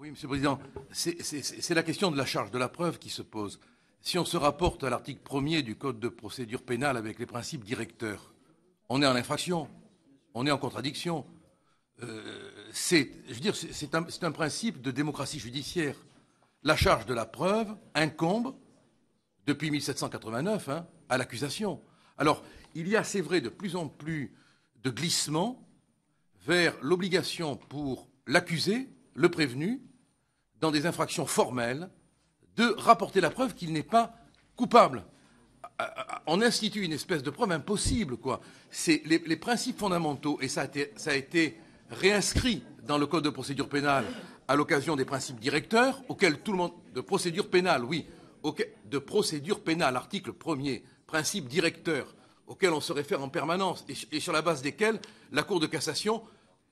Oui, Monsieur le Président, c'est la question de la charge de la preuve qui se pose. Si on se rapporte à l'article 1er du Code de procédure pénale avec les principes directeurs, on est en infraction, on est en contradiction. C'est un principe de démocratie judiciaire. La charge de la preuve incombe, depuis 1789, à l'accusation. Alors, il y a, c'est vrai, de plus en plus de glissements vers l'obligation pour l'accusé, le prévenu, dans des infractions formelles, de rapporter la preuve qu'il n'est pas coupable. On institue une espèce de preuve impossible, quoi. C'est les principes fondamentaux, et ça a été réinscrit dans le Code de procédure pénale à l'occasion des principes directeurs, auxquels tout le monde... De procédure pénale, oui. De procédure pénale, article 1er, principe directeur, auxquels on se réfère en permanence, et sur la base desquels la Cour de cassation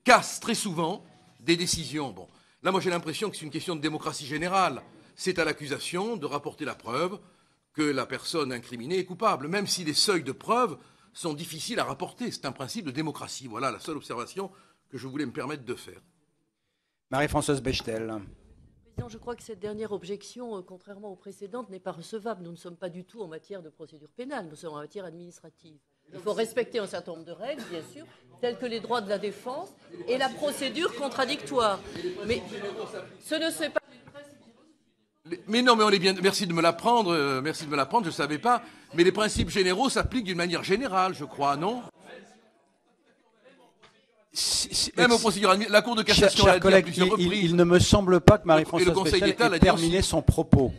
casse très souvent des décisions. Bon. Là, moi, j'ai l'impression que c'est une question de démocratie générale. C'est à l'accusation de rapporter la preuve que la personne incriminée est coupable, même si les seuils de preuve sont difficiles à rapporter. C'est un principe de démocratie. Voilà la seule observation que je voulais me permettre de faire. Marie-Françoise Bechtel. Président, je crois que cette dernière objection, contrairement aux précédentes, n'est pas recevable. Nous ne sommes pas du tout en matière de procédure pénale, nous sommes en matière administrative. Il faut respecter un certain nombre de règles, bien sûr, telles que les droits de la défense et la procédure contradictoire. Mais ce ne serait pas... Mais non, mais on est bien. Merci de me l'apprendre. Merci de me l'apprendre. Je ne savais pas. Mais les principes généraux s'appliquent d'une manière générale, je crois, non? Même aux procédures la Cour de cassation l'a dit à plusieurs reprises. Il ne me semble pas que Marie-Françoise Bechtel ait terminé son propos.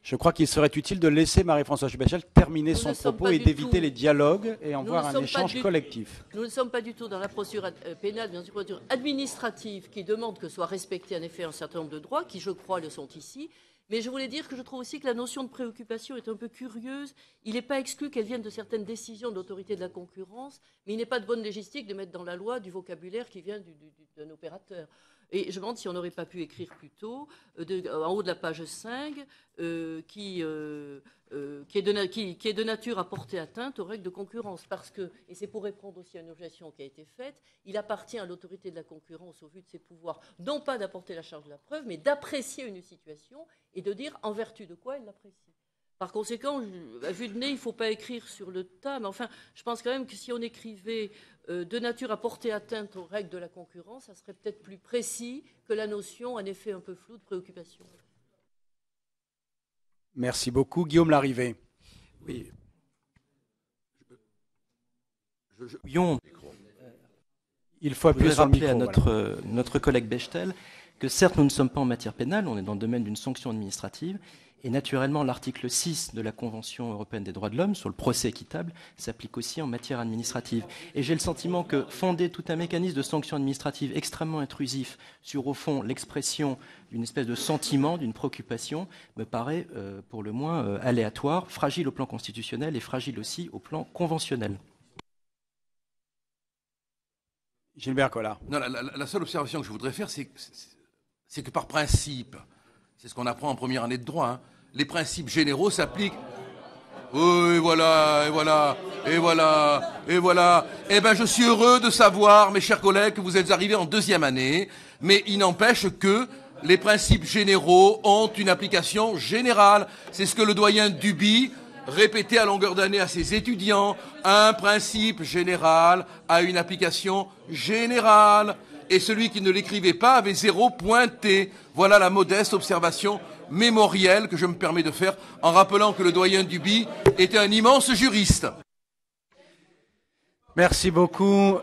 Je crois qu'il serait utile de laisser Marie-Françoise Bechtel terminer son propos et d'éviter les dialogues et en voir un échange collectif. Nous ne sommes pas du tout dans la procédure pénale, bien sûr, procédure administrative qui demande que soit respecté en effet un certain nombre de droits, qui, je crois, le sont ici. Mais je voulais dire que je trouve aussi que la notion de préoccupation est un peu curieuse. Il n'est pas exclu qu'elle vienne de certaines décisions de l'autorité de la concurrence, mais il n'est pas de bonne légistique de mettre dans la loi du vocabulaire qui vient d'un opérateur. Et je me demande si on n'aurait pas pu écrire plus tôt, en haut de la page 5, qui est de nature à porter atteinte aux règles de concurrence. Parce que, et c'est pour répondre aussi à une objection qui a été faite, il appartient à l'autorité de la concurrence, au vu de ses pouvoirs, non pas d'apporter la charge de la preuve, mais d'apprécier une situation et de dire en vertu de quoi elle l'apprécie. Par conséquent, à vue de nez, il ne faut pas écrire sur le tas, mais enfin, je pense quand même que si on écrivait de nature à porter atteinte aux règles de la concurrence, ça serait peut-être plus précis que la notion, en effet, un peu floue de préoccupation. Merci beaucoup. Guillaume Larrivé. Oui. Il faut appuyer sur le micro. Je voudrais rappeler à notre collègue Bechtel que certes, nous ne sommes pas en matière pénale, on est dans le domaine d'une sanction administrative. Et naturellement, l'article 6 de la Convention européenne des droits de l'homme sur le procès équitable s'applique aussi en matière administrative. Et j'ai le sentiment que fonder tout un mécanisme de sanction administrative extrêmement intrusif sur, au fond, l'expression d'une espèce de sentiment, d'une préoccupation, me paraît pour le moins aléatoire, fragile au plan constitutionnel et fragile aussi au plan conventionnel. Gilbert Collard. Non, la seule observation que je voudrais faire, c'est que par principe, c'est ce qu'on apprend en première année de droit, les principes généraux s'appliquent. Oui, voilà, et voilà, et voilà, et voilà. Eh bien, je suis heureux de savoir, mes chers collègues, que vous êtes arrivés en deuxième année, mais il n'empêche que les principes généraux ont une application générale. C'est ce que le doyen Duby répétait à longueur d'année à ses étudiants. Un principe général a une application générale. Et celui qui ne l'écrivait pas avait 0 pointé. Voilà la modeste observation mémorielle que je me permets de faire en rappelant que le doyen Duby était un immense juriste. Merci beaucoup.